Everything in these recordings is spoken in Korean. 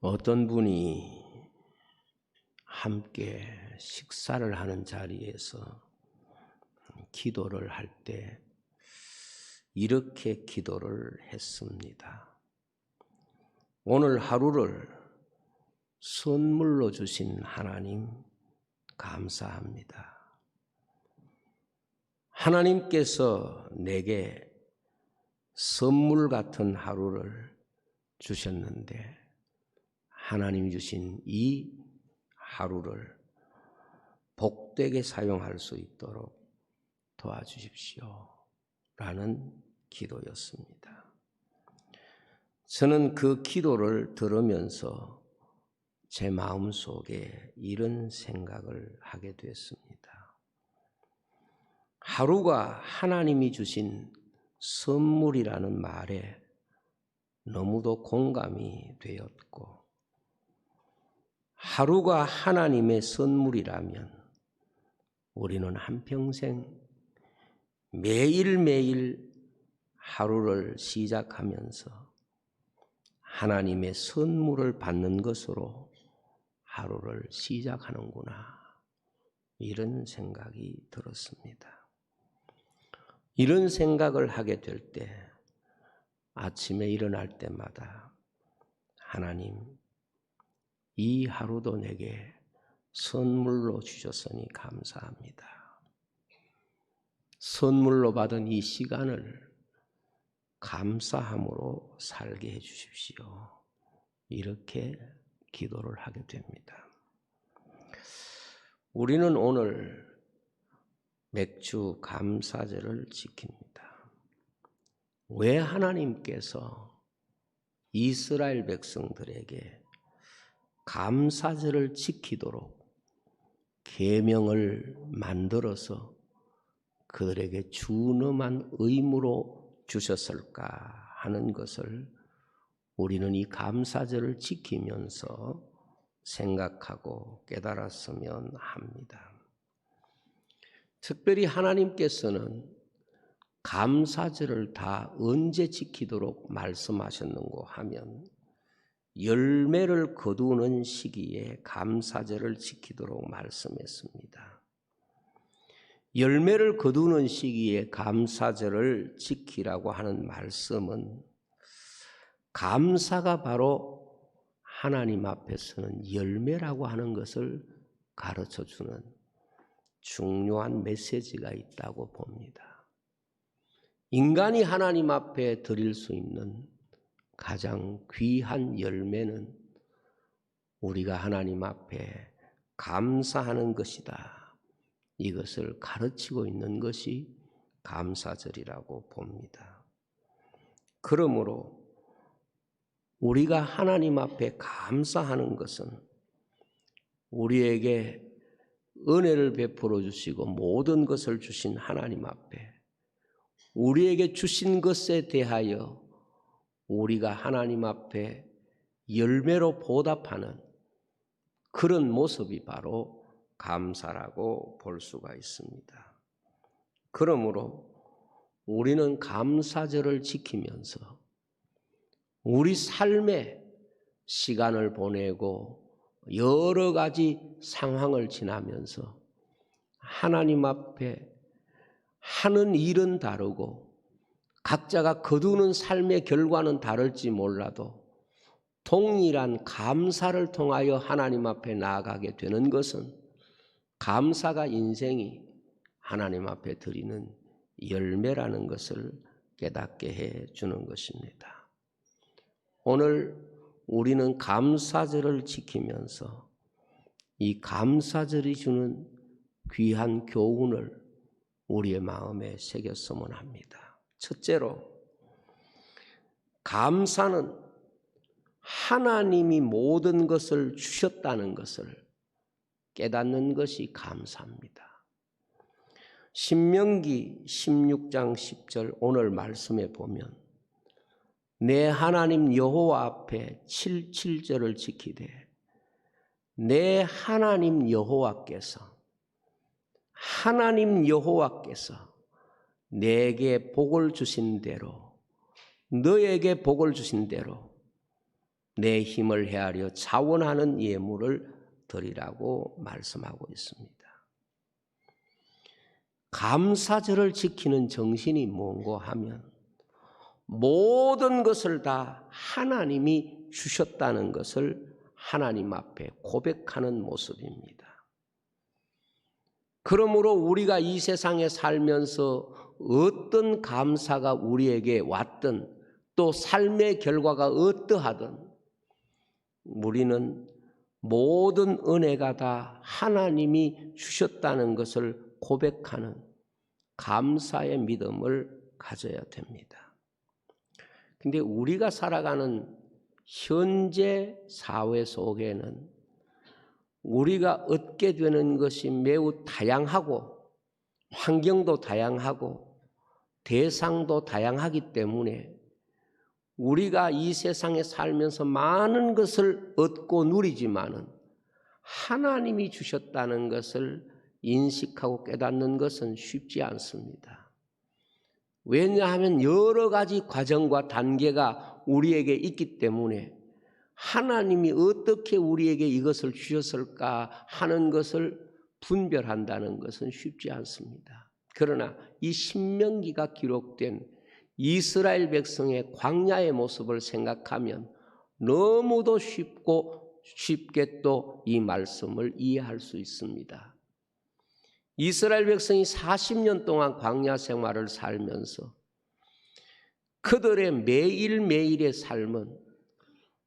어떤 분이 함께 식사를 하는 자리에서 기도를 할 때 이렇게 기도를 했습니다. 오늘 하루를 선물로 주신 하나님 감사합니다. 하나님께서 내게 선물 같은 하루를 주셨는데 하나님이 주신 이 하루를 복되게 사용할 수 있도록 도와주십시오. 라는 기도였습니다. 저는 그 기도를 들으면서 제 마음속에 이런 생각을 하게 됐습니다. 하루가 하나님이 주신 선물이라는 말에 너무도 공감이 되었고, 하루가 하나님의 선물이라면 우리는 한평생 매일매일 하루를 시작하면서 하나님의 선물을 받는 것으로 하루를 시작하는구나, 이런 생각이 들었습니다. 이런 생각을 하게 될 때 아침에 일어날 때마다 하나님, 이 하루도 내게 선물로 주셨으니 감사합니다. 선물로 받은 이 시간을 감사함으로 살게 해 주십시오. 이렇게 기도를 하게 됩니다. 우리는 오늘 맥주 감사절을 지킵니다. 왜 하나님께서 이스라엘 백성들에게 감사절을 지키도록 계명을 만들어서 그들에게 준엄한 의무로 주셨을까 하는 것을 우리는 이 감사절을 지키면서 생각하고 깨달았으면 합니다. 특별히 하나님께서는 감사절을 다 언제 지키도록 말씀하셨는고 하면 열매를 거두는 시기에 감사절을 지키도록 말씀했습니다. 열매를 거두는 시기에 감사절을 지키라고 하는 말씀은 감사가 바로 하나님 앞에서는 열매라고 하는 것을 가르쳐주는 중요한 메시지가 있다고 봅니다. 인간이 하나님 앞에 드릴 수 있는 가장 귀한 열매는 우리가 하나님 앞에 감사하는 것이다, 이것을 가르치고 있는 것이 감사절이라고 봅니다. 그러므로 우리가 하나님 앞에 감사하는 것은 우리에게 은혜를 베풀어 주시고 모든 것을 주신 하나님 앞에 우리에게 주신 것에 대하여 우리가 하나님 앞에 열매로 보답하는 그런 모습이 바로 감사라고 볼 수가 있습니다. 그러므로 우리는 감사절을 지키면서 우리 삶에 시간을 보내고 여러 가지 상황을 지나면서 하나님 앞에 하는 일은 다르고 각자가 거두는 삶의 결과는 다를지 몰라도 동일한 감사를 통하여 하나님 앞에 나아가게 되는 것은 감사가 인생이 하나님 앞에 드리는 열매라는 것을 깨닫게 해 주는 것입니다. 오늘 우리는 감사절을 지키면서 이 감사절이 주는 귀한 교훈을 우리의 마음에 새겼으면 합니다. 첫째로, 감사는 하나님이 모든 것을 주셨다는 것을 깨닫는 것이 감사입니다. 신명기 16장 10절 오늘 말씀에 보면 내 하나님 여호와 앞에 7절을 지키되 내 하나님 여호와께서 내게 복을 주신 대로, 너에게 복을 주신 대로 내 힘을 헤아려 자원하는 예물을 드리라고 말씀하고 있습니다. 감사절을 지키는 정신이 뭔고 하면 모든 것을 다 하나님이 주셨다는 것을 하나님 앞에 고백하는 모습입니다. 그러므로 우리가 이 세상에 살면서 어떤 감사가 우리에게 왔든 또 삶의 결과가 어떠하든 우리는 모든 은혜가 다 하나님이 주셨다는 것을 고백하는 감사의 믿음을 가져야 됩니다. 근데 우리가 살아가는 현재 사회 속에는 우리가 얻게 되는 것이 매우 다양하고 환경도 다양하고 대상도 다양하기 때문에 우리가 이 세상에 살면서 많은 것을 얻고 누리지만은 하나님이 주셨다는 것을 인식하고 깨닫는 것은 쉽지 않습니다. 왜냐하면 여러 가지 과정과 단계가 우리에게 있기 때문에 하나님이 어떻게 우리에게 이것을 주셨을까 하는 것을 분별한다는 것은 쉽지 않습니다. 그러나 이 신명기가 기록된 이스라엘 백성의 광야의 모습을 생각하면 너무도 쉽게 또 이 말씀을 이해할 수 있습니다. 이스라엘 백성이 40년 동안 광야 생활을 살면서 그들의 매일매일의 삶은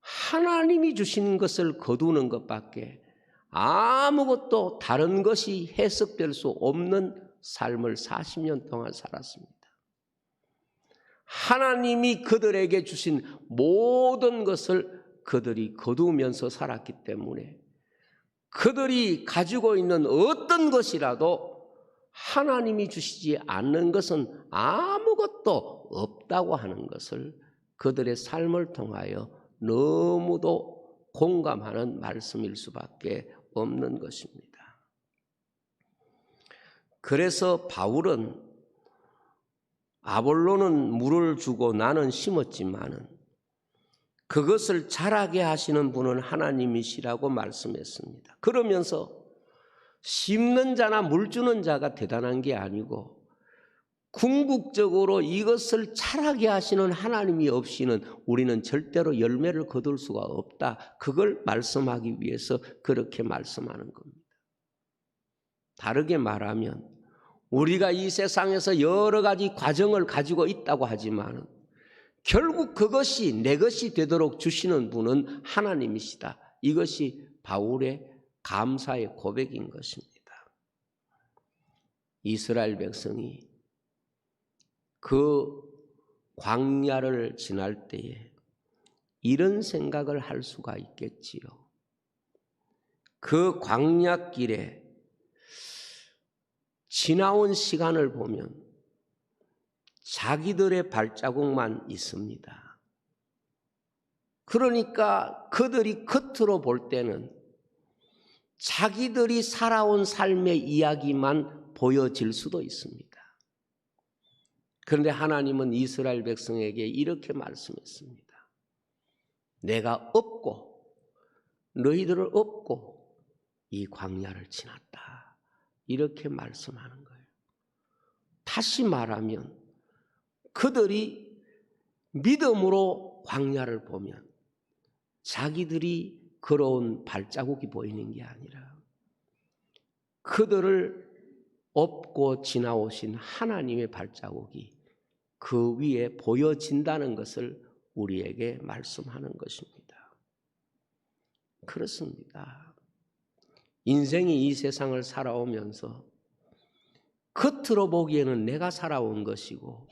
하나님이 주신 것을 거두는 것밖에 아무것도 다른 것이 해석될 수 없는 삶을 40년 동안 살았습니다. 하나님이 그들에게 주신 모든 것을 그들이 거두면서 살았기 때문에 그들이 가지고 있는 어떤 것이라도 하나님이 주시지 않는 것은 아무것도 없다고 하는 것을 그들의 삶을 통하여 너무도 공감하는 말씀일 수밖에 없는 것입니다. 그래서 바울은 아볼로는 물을 주고 나는 심었지만은 그것을 자라게 하시는 분은 하나님이시라고 말씀했습니다. 그러면서 심는 자나 물 주는 자가 대단한 게 아니고 궁극적으로 이것을 자라게 하시는 하나님이 없이는 우리는 절대로 열매를 거둘 수가 없다. 그걸 말씀하기 위해서 그렇게 말씀하는 겁니다. 다르게 말하면 우리가 이 세상에서 여러 가지 과정을 가지고 있다고 하지만 결국 그것이 내 것이 되도록 주시는 분은 하나님이시다. 이것이 바울의 감사의 고백인 것입니다. 이스라엘 백성이 그 광야를 지날 때에 이런 생각을 할 수가 있겠지요. 그 광야길에 지나온 시간을 보면 자기들의 발자국만 있습니다. 그러니까 그들이 겉으로 볼 때는 자기들이 살아온 삶의 이야기만 보여질 수도 있습니다. 그런데 하나님은 이스라엘 백성에게 이렇게 말씀했습니다. 내가 업고 너희들을 업고 이 광야를 지났다. 이렇게 말씀하는 거예요. 다시 말하면 그들이 믿음으로 광야를 보면 자기들이 걸어온 발자국이 보이는 게 아니라 그들을 업고 지나오신 하나님의 발자국이 그 위에 보여진다는 것을 우리에게 말씀하는 것입니다. 그렇습니다. 인생이 이 세상을 살아오면서 겉으로 보기에는 내가 살아온 것이고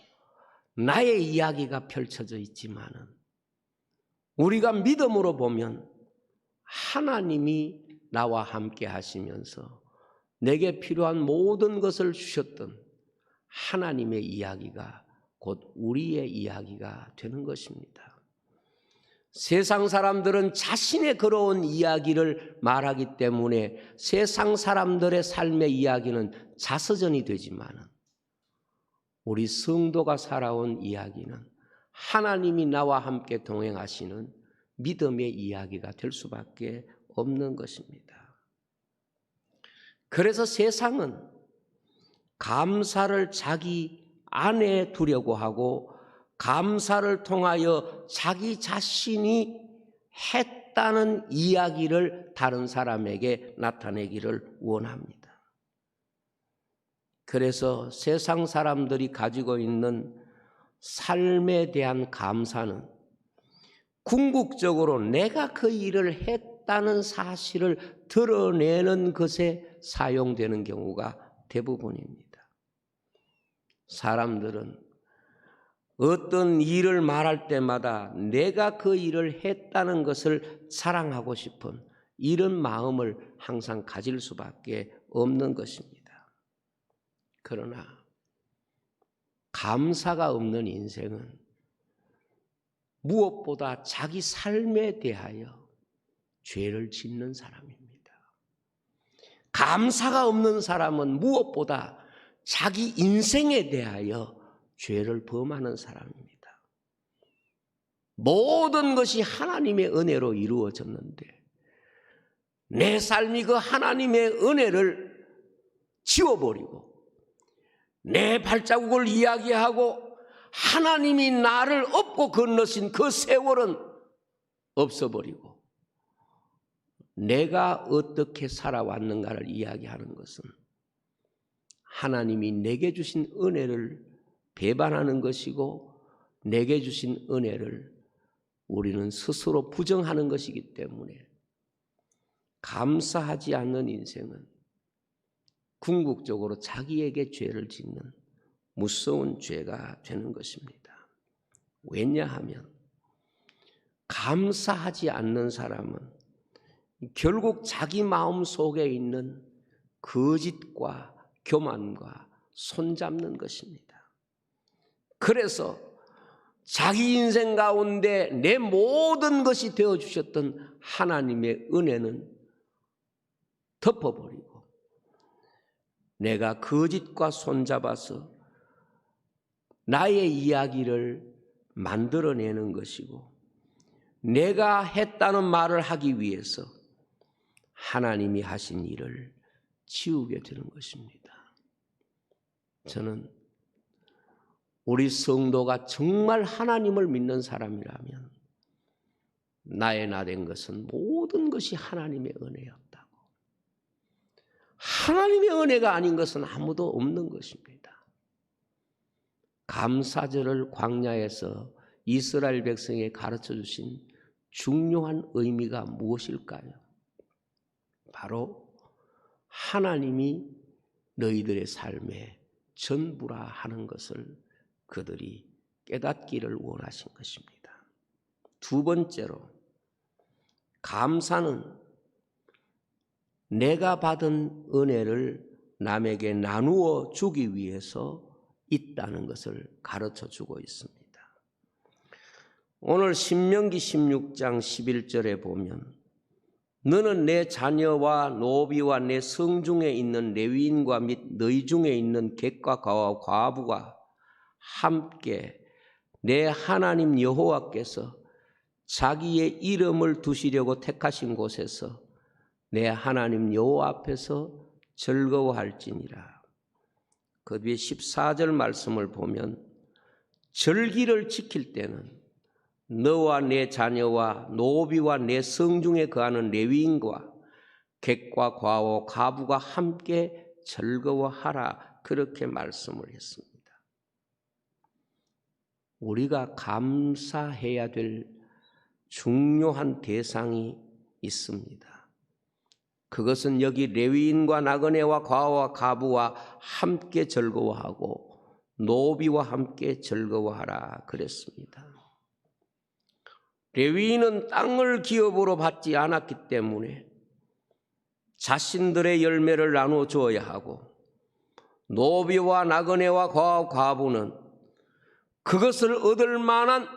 나의 이야기가 펼쳐져 있지만은 우리가 믿음으로 보면 하나님이 나와 함께 하시면서 내게 필요한 모든 것을 주셨던 하나님의 이야기가 곧 우리의 이야기가 되는 것입니다. 세상 사람들은 자신의 걸어온 이야기를 말하기 때문에 세상 사람들의 삶의 이야기는 자서전이 되지만은 우리 성도가 살아온 이야기는 하나님이 나와 함께 동행하시는 믿음의 이야기가 될 수밖에 없는 것입니다. 그래서 세상은 감사를 자기 안에 두려고 하고 감사를 통하여 자기 자신이 했다는 이야기를 다른 사람에게 나타내기를 원합니다. 그래서 세상 사람들이 가지고 있는 삶에 대한 감사는 궁극적으로 내가 그 일을 했다는 사실을 드러내는 것에 사용되는 경우가 대부분입니다. 사람들은 어떤 일을 말할 때마다 내가 그 일을 했다는 것을 자랑하고 싶은 이런 마음을 항상 가질 수밖에 없는 것입니다. 그러나 감사가 없는 인생은 무엇보다 자기 삶에 대하여 죄를 짓는 사람입니다. 감사가 없는 사람은 무엇보다 자기 인생에 대하여 죄를 범하는 사람입니다. 모든 것이 하나님의 은혜로 이루어졌는데 내 삶이 그 하나님의 은혜를 지워버리고 내 발자국을 이야기하고 하나님이 나를 업고 건너신 그 세월은 없어버리고 내가 어떻게 살아왔는가를 이야기하는 것은 하나님이 내게 주신 은혜를 배반하는 것이고 내게 주신 은혜를 우리는 스스로 부정하는 것이기 때문에 감사하지 않는 인생은 궁극적으로 자기에게 죄를 짓는 무서운 죄가 되는 것입니다. 왜냐하면 감사하지 않는 사람은 결국 자기 마음 속에 있는 거짓과 교만과 손잡는 것입니다. 그래서 자기 인생 가운데 내 모든 것이 되어주셨던 하나님의 은혜는 덮어버리고 내가 거짓과 손잡아서 나의 이야기를 만들어내는 것이고 내가 했다는 말을 하기 위해서 하나님이 하신 일을 지우게 되는 것입니다. 저는 우리 성도가 정말 하나님을 믿는 사람이라면 나의 나 된 것은 모든 것이 하나님의 은혜였다고. 하나님의 은혜가 아닌 것은 아무도 없는 것입니다. 감사절을 광야에서 이스라엘 백성에게 가르쳐 주신 중요한 의미가 무엇일까요? 바로 하나님이 너희들의 삶의 전부라 하는 것을 그들이 깨닫기를 원하신 것입니다. 두 번째로 감사는 내가 받은 은혜를 남에게 나누어 주기 위해서 있다는 것을 가르쳐 주고 있습니다. 오늘 신명기 16장 11절에 보면 너는 내 자녀와 노비와 내 성중에 있는 레위인과 및 너희 중에 있는 객과 과부가 함께 내 하나님 여호와께서 자기의 이름을 두시려고 택하신 곳에서 내 하나님 여호와 앞에서 즐거워할지니라. 그 뒤에 14절 말씀을 보면 절기를 지킬 때는 너와 내 자녀와 노비와 내 성중에 거하는 레위인과 객과 과와 과부가 함께 즐거워하라 그렇게 말씀을 했습니다. 우리가 감사해야 될 중요한 대상이 있습니다. 그것은 여기 레위인과 나그네와 과와 과부와 함께 즐거워하고 노비와 함께 즐거워하라 그랬습니다. 레위인은 땅을 기업으로 받지 않았기 때문에 자신들의 열매를 나누어 주어야 하고 노비와 나그네와 과와 과부는 그것을 얻을 만한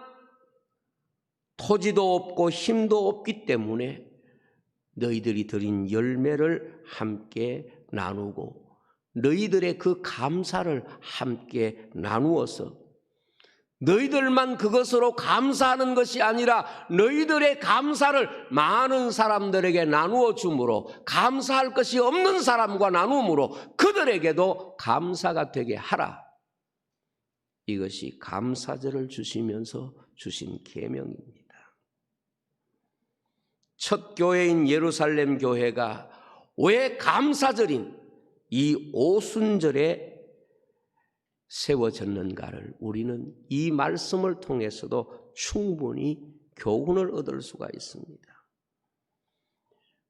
토지도 없고 힘도 없기 때문에 너희들이 드린 열매를 함께 나누고 너희들의 그 감사를 함께 나누어서 너희들만 그것으로 감사하는 것이 아니라 너희들의 감사를 많은 사람들에게 나누어 줌으로, 감사할 것이 없는 사람과 나눔으로 그들에게도 감사가 되게 하라. 이것이 감사절을 주시면서 주신 계명입니다. 첫 교회인 예루살렘 교회가 왜 감사절인 이 오순절에 세워졌는가를 우리는 이 말씀을 통해서도 충분히 교훈을 얻을 수가 있습니다.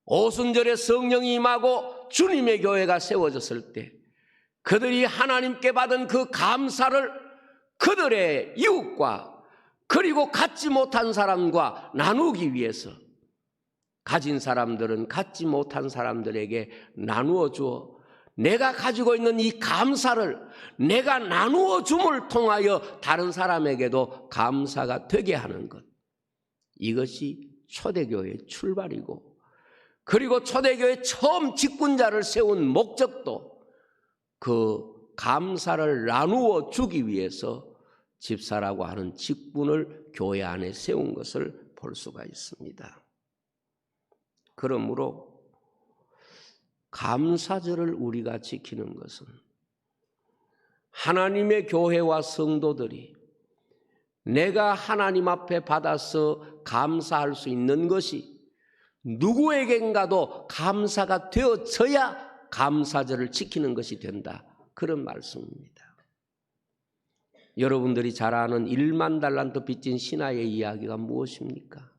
오순절에 성령이 임하고 주님의 교회가 세워졌을 때 그들이 하나님께 받은 그 감사를 그들의 이웃과 그리고 갖지 못한 사람과 나누기 위해서, 가진 사람들은 갖지 못한 사람들에게 나누어 주어 내가 가지고 있는 이 감사를 내가 나누어 줌을 통하여 다른 사람에게도 감사가 되게 하는 것, 이것이 초대교회의 출발이고, 그리고 초대교회 처음 직분자를 세운 목적도 그 감사를 나누어 주기 위해서 집사라고 하는 직분을 교회 안에 세운 것을 볼 수가 있습니다. 그러므로 감사절을 우리가 지키는 것은 하나님의 교회와 성도들이 내가 하나님 앞에 받아서 감사할 수 있는 것이 누구에겐가도 감사가 되어져야 감사절을 지키는 것이 된다, 그런 말씀입니다. 여러분들이 잘 아는 1만 달란트 빚진 신하의 이야기가 무엇입니까?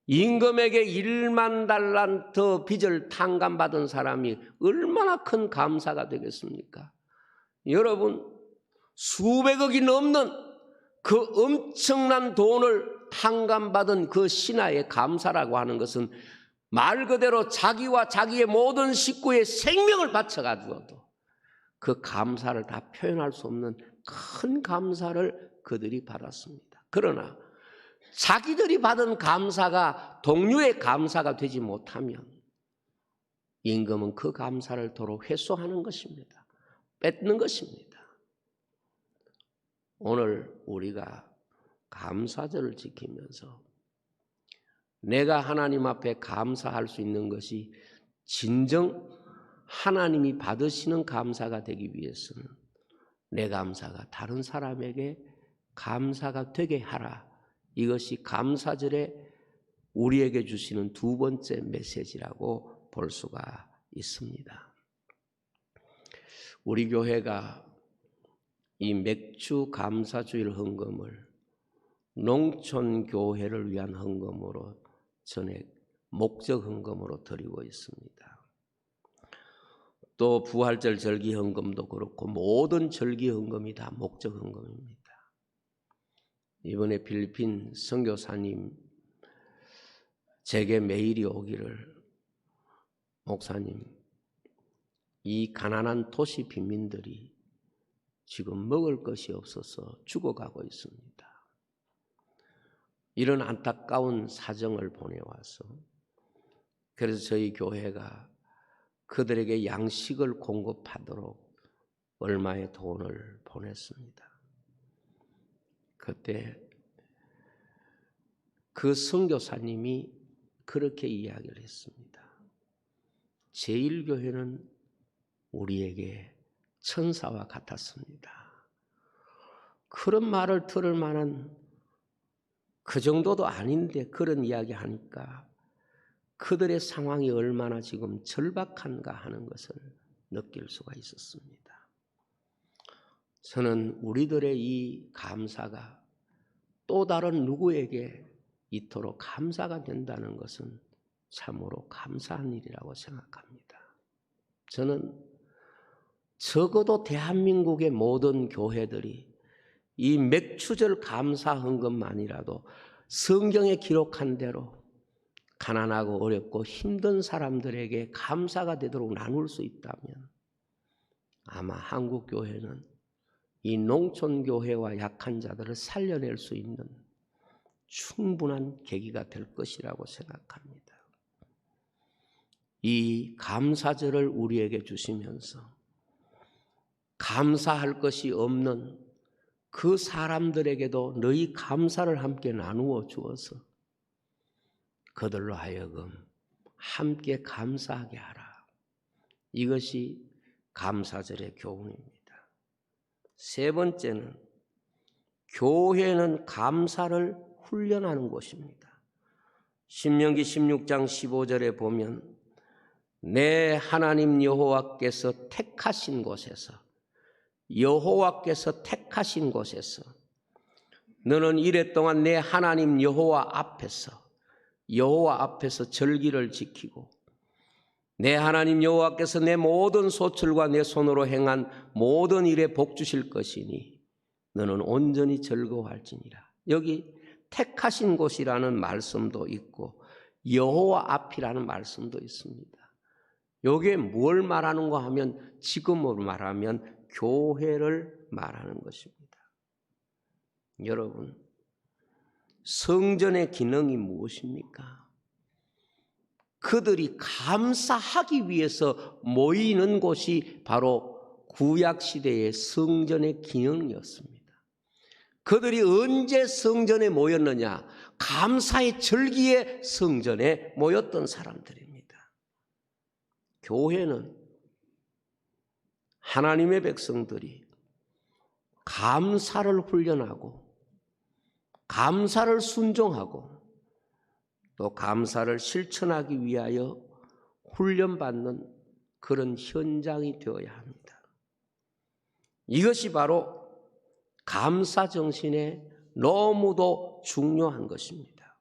임금에게 1만 달란트 빚을 탕감받은 사람이 얼마나 큰 감사가 되겠습니까? 여러분, 수백억이 넘는 그 엄청난 돈을 탕감받은 그 신하의 감사라고 하는 것은 말 그대로 자기와 자기의 모든 식구의 생명을 바쳐가지고도 그 감사를 다 표현할 수 없는 큰 감사를 그들이 받았습니다. 그러나 자기들이 받은 감사가 동료의 감사가 되지 못하면 임금은 그 감사를 도로 회수하는 것입니다. 뺏는 것입니다. 오늘 우리가 감사절을 지키면서 내가 하나님 앞에 감사할 수 있는 것이 진정 하나님이 받으시는 감사가 되기 위해서는 내 감사가 다른 사람에게 감사가 되게 하라. 이것이 감사절에 우리에게 주시는 두 번째 메시지라고 볼 수가 있습니다. 우리 교회가 이 맥주 감사주일 헌금을 농촌교회를 위한 헌금으로 전액 목적 헌금으로 드리고 있습니다. 또 부활절 절기 헌금도 그렇고 모든 절기 헌금이 다 목적 헌금입니다. 이번에 필리핀 선교사님 제게 메일이 오기를, 목사님, 이 가난한 도시 빈민들이 지금 먹을 것이 없어서 죽어가고 있습니다. 이런 안타까운 사정을 보내와서 그래서 저희 교회가 그들에게 양식을 공급하도록 얼마의 돈을 보냈습니다. 그때 그 선교사님이 그렇게 이야기를 했습니다. 제1교회는 우리에게 천사와 같았습니다. 그런 말을 들을 만한 그 정도도 아닌데 그런 이야기 하니까 그들의 상황이 얼마나 지금 절박한가 하는 것을 느낄 수가 있었습니다. 저는 우리들의 이 감사가 또 다른 누구에게 이토록 감사가 된다는 것은 참으로 감사한 일이라고 생각합니다. 저는 적어도 대한민국의 모든 교회들이 이 맥추절 감사 헌금만이라도 성경에 기록한 대로 가난하고 어렵고 힘든 사람들에게 감사가 되도록 나눌 수 있다면 아마 한국 교회는 이 농촌 교회와 약한 자들을 살려낼 수 있는 충분한 계기가 될 것이라고 생각합니다. 이 감사절을 우리에게 주시면서 감사할 것이 없는 그 사람들에게도 너희 감사를 함께 나누어 주어서 그들로 하여금 함께 감사하게 하라. 이것이 감사절의 교훈입니다. 세 번째는 교회는 감사를 훈련하는 곳입니다. 신명기 16장 15절에 보면 내 하나님 여호와께서 택하신 곳에서 너는 이랫동안 내 하나님 여호와 앞에서 절기를 지키고 내 하나님 여호와께서 내 모든 소출과 내 손으로 행한 모든 일에 복 주실 것이니 너는 온전히 즐거워할지니라. 여기 택하신 곳이라는 말씀도 있고 여호와 앞이라는 말씀도 있습니다. 여기에 뭘 말하는가 하면 지금으로 말하면 교회를 말하는 것입니다. 여러분, 성전의 기능이 무엇입니까? 그들이 감사하기 위해서 모이는 곳이 바로 구약시대의 성전의 기능이었습니다. 그들이 언제 성전에 모였느냐? 감사의 절기에 성전에 모였던 사람들입니다. 교회는 하나님의 백성들이 감사를 훈련하고 감사를 순종하고 또 감사를 실천하기 위하여 훈련받는 그런 현장이 되어야 합니다. 이것이 바로 감사 정신에 너무도 중요한 것입니다.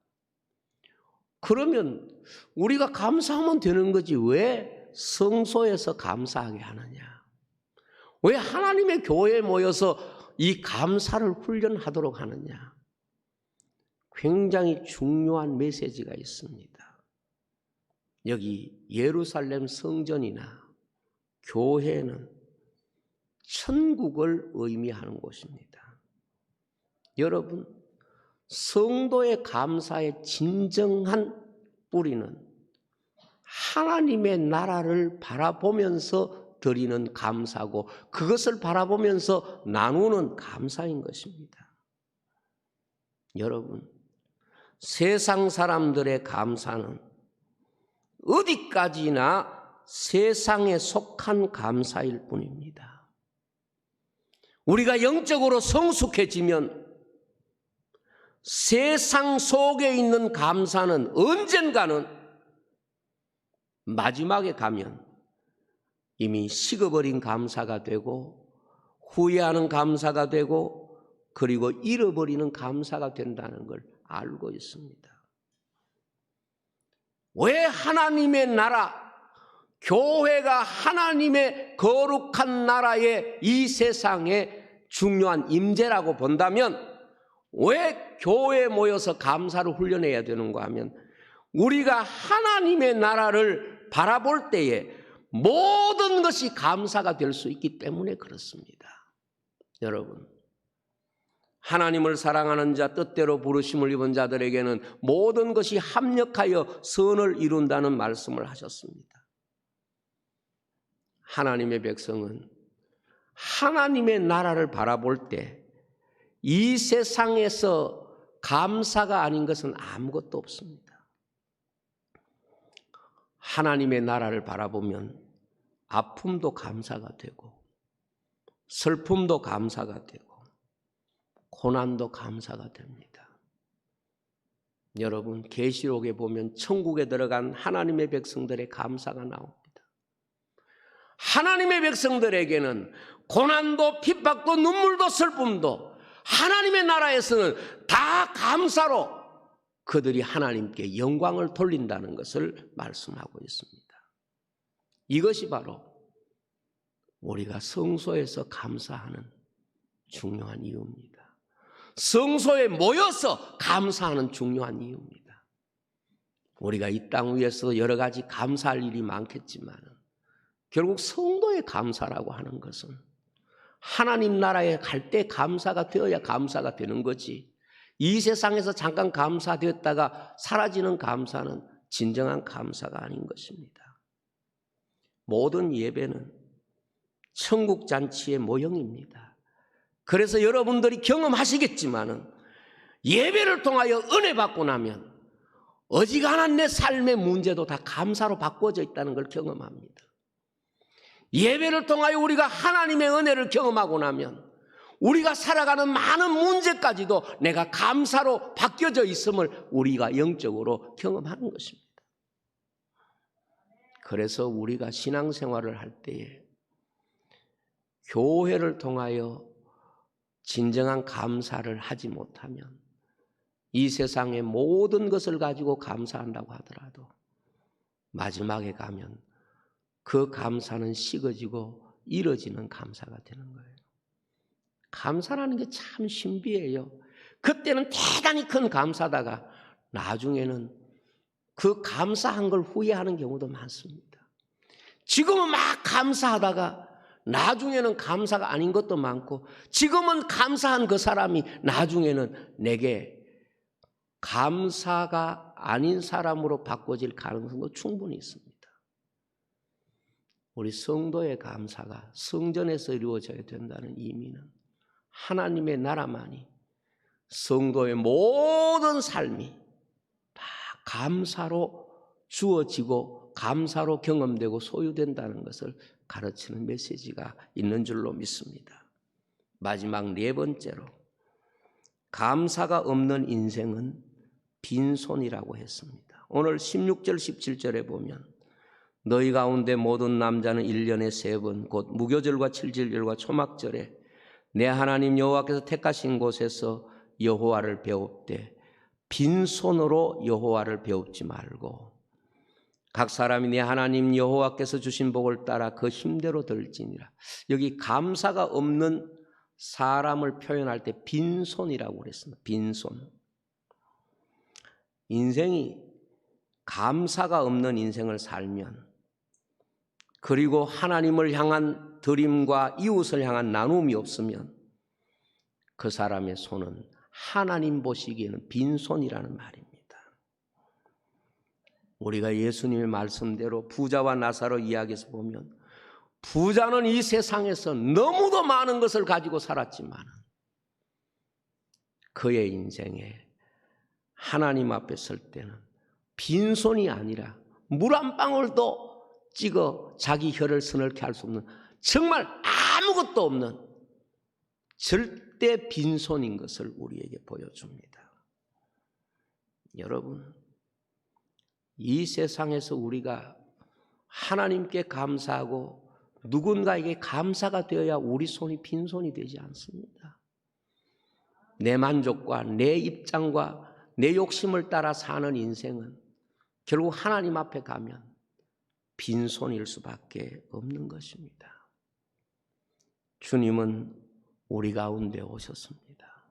그러면 우리가 감사하면 되는 거지 왜 성소에서 감사하게 하느냐? 왜 하나님의 교회에 모여서 이 감사를 훈련하도록 하느냐? 굉장히 중요한 메시지가 있습니다. 여기 예루살렘 성전이나 교회는 천국을 의미하는 곳입니다. 여러분, 성도의 감사의 진정한 뿌리는 하나님의 나라를 바라보면서 드리는 감사고 그것을 바라보면서 나누는 감사인 것입니다. 여러분, 세상 사람들의 감사는 어디까지나 세상에 속한 감사일 뿐입니다. 우리가 영적으로 성숙해지면 세상 속에 있는 감사는 언젠가는 마지막에 가면 이미 식어버린 감사가 되고 후회하는 감사가 되고 그리고 잃어버리는 감사가 된다는 걸 알고 있습니다. 왜 하나님의 나라, 교회가 하나님의 거룩한 나라의 이 세상에 중요한 임재라고 본다면 왜 교회에 모여서 감사를 훈련해야 되는가 하면 우리가 하나님의 나라를 바라볼 때에 모든 것이 감사가 될 수 있기 때문에 그렇습니다. 여러분, 하나님을 사랑하는 자, 뜻대로 부르심을 입은 자들에게는 모든 것이 합력하여 선을 이룬다는 말씀을 하셨습니다. 하나님의 백성은 하나님의 나라를 바라볼 때 이 세상에서 감사가 아닌 것은 아무것도 없습니다. 하나님의 나라를 바라보면 아픔도 감사가 되고 슬픔도 감사가 되고 고난도 감사가 됩니다. 여러분, 계시록에 보면 천국에 들어간 하나님의 백성들의 감사가 나옵니다. 하나님의 백성들에게는 고난도 핍박도 눈물도 슬픔도 하나님의 나라에서는 다 감사로 그들이 하나님께 영광을 돌린다는 것을 말씀하고 있습니다. 이것이 바로 우리가 성소에서 감사하는 중요한 이유입니다. 성소에 모여서 감사하는 중요한 이유입니다. 우리가 이 땅 위에서 여러 가지 감사할 일이 많겠지만 결국 성도의 감사라고 하는 것은 하나님 나라에 갈 때 감사가 되어야 감사가 되는 거지, 이 세상에서 잠깐 감사되었다가 사라지는 감사는 진정한 감사가 아닌 것입니다. 모든 예배는 천국 잔치의 모형입니다. 그래서 여러분들이 경험하시겠지만은 예배를 통하여 은혜 받고 나면 어지간한 내 삶의 문제도 다 감사로 바꿔져 있다는 걸 경험합니다. 예배를 통하여 우리가 하나님의 은혜를 경험하고 나면 우리가 살아가는 많은 문제까지도 내가 감사로 바뀌어져 있음을 우리가 영적으로 경험하는 것입니다. 그래서 우리가 신앙생활을 할 때에 교회를 통하여 진정한 감사를 하지 못하면 이 세상의 모든 것을 가지고 감사한다고 하더라도 마지막에 가면 그 감사는 식어지고 잃어지는 감사가 되는 거예요. 감사라는 게 참 신비해요. 그때는 대단히 큰 감사다가 나중에는 그 감사한 걸 후회하는 경우도 많습니다. 지금은 막 감사하다가 나중에는 감사가 아닌 것도 많고, 지금은 감사한 그 사람이 나중에는 내게 감사가 아닌 사람으로 바꿔질 가능성도 충분히 있습니다. 우리 성도의 감사가 성전에서 이루어져야 된다는 의미는 하나님의 나라만이 성도의 모든 삶이 다 감사로 주어지고 감사로 경험되고 소유된다는 것을 가르치는 메시지가 있는 줄로 믿습니다. 마지막 네 번째로, 감사가 없는 인생은 빈손이라고 했습니다. 오늘 16절 17절에 보면 너희 가운데 모든 남자는 1년에 3번 곧 무교절과 칠칠절과 초막절에 내 하나님 여호와께서 택하신 곳에서 여호와를 배웁되 빈손으로 여호와를 배웁지 말고 각 사람이 내 하나님 여호와께서 주신 복을 따라 그 힘대로 들지니라. 여기 감사가 없는 사람을 표현할 때 빈손이라고 그랬습니다. 빈손. 인생이 감사가 없는 인생을 살면, 그리고 하나님을 향한 드림과 이웃을 향한 나눔이 없으면 그 사람의 손은 하나님 보시기에는 빈손이라는 말입니다. 우리가 예수님의 말씀대로 부자와 나사로 이야기에서 보면 부자는 이 세상에서 너무도 많은 것을 가지고 살았지만 그의 인생에 하나님 앞에 설 때는 빈손이 아니라 물 한 방울도 찍어 자기 혀를 서늘케 할 수 없는, 정말 아무것도 없는 절대 빈손인 것을 우리에게 보여줍니다. 여러분, 이 세상에서 우리가 하나님께 감사하고 누군가에게 감사가 되어야 우리 손이 빈손이 되지 않습니다. 내 만족과 내 입장과 내 욕심을 따라 사는 인생은 결국 하나님 앞에 가면 빈손일 수밖에 없는 것입니다. 주님은 우리 가운데 오셨습니다.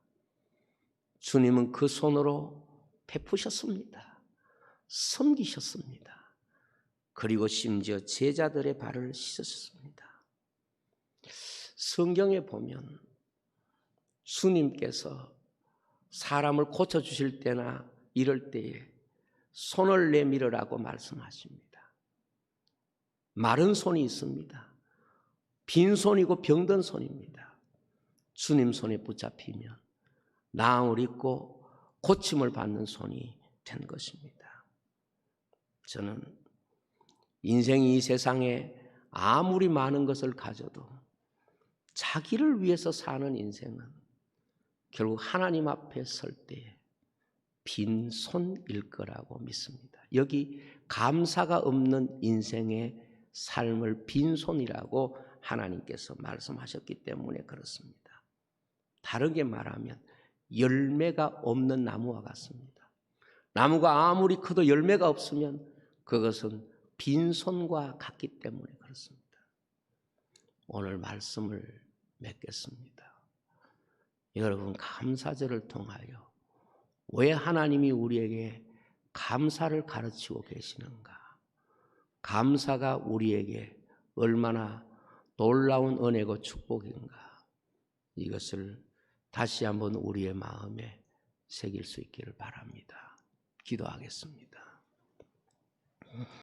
주님은 그 손으로 베푸셨습니다. 섬기셨습니다. 그리고 심지어 제자들의 발을 씻으셨습니다. 성경에 보면 주님께서 사람을 고쳐주실 때나 이럴 때에 손을 내밀으라고 말씀하십니다. 마른 손이 있습니다. 빈손이고 병든 손입니다. 주님 손에 붙잡히면 나음을 입고 고침을 받는 손이 된 것입니다. 저는 인생이 이 세상에 아무리 많은 것을 가져도 자기를 위해서 사는 인생은 결국 하나님 앞에 설 때 빈손일 거라고 믿습니다. 여기 감사가 없는 인생의 삶을 빈손이라고 하나님께서 말씀하셨기 때문에 그렇습니다. 다르게 말하면 열매가 없는 나무와 같습니다. 나무가 아무리 커도 열매가 없으면 그것은 빈손과 같기 때문에 그렇습니다. 오늘 말씀을 맺겠습니다. 여러분, 감사절을 통하여 왜 하나님이 우리에게 감사를 가르치고 계시는가? 감사가 우리에게 얼마나 놀라운 은혜고 축복인가? 이것을 다시 한번 우리의 마음에 새길 수 있기를 바랍니다. 기도하겠습니다.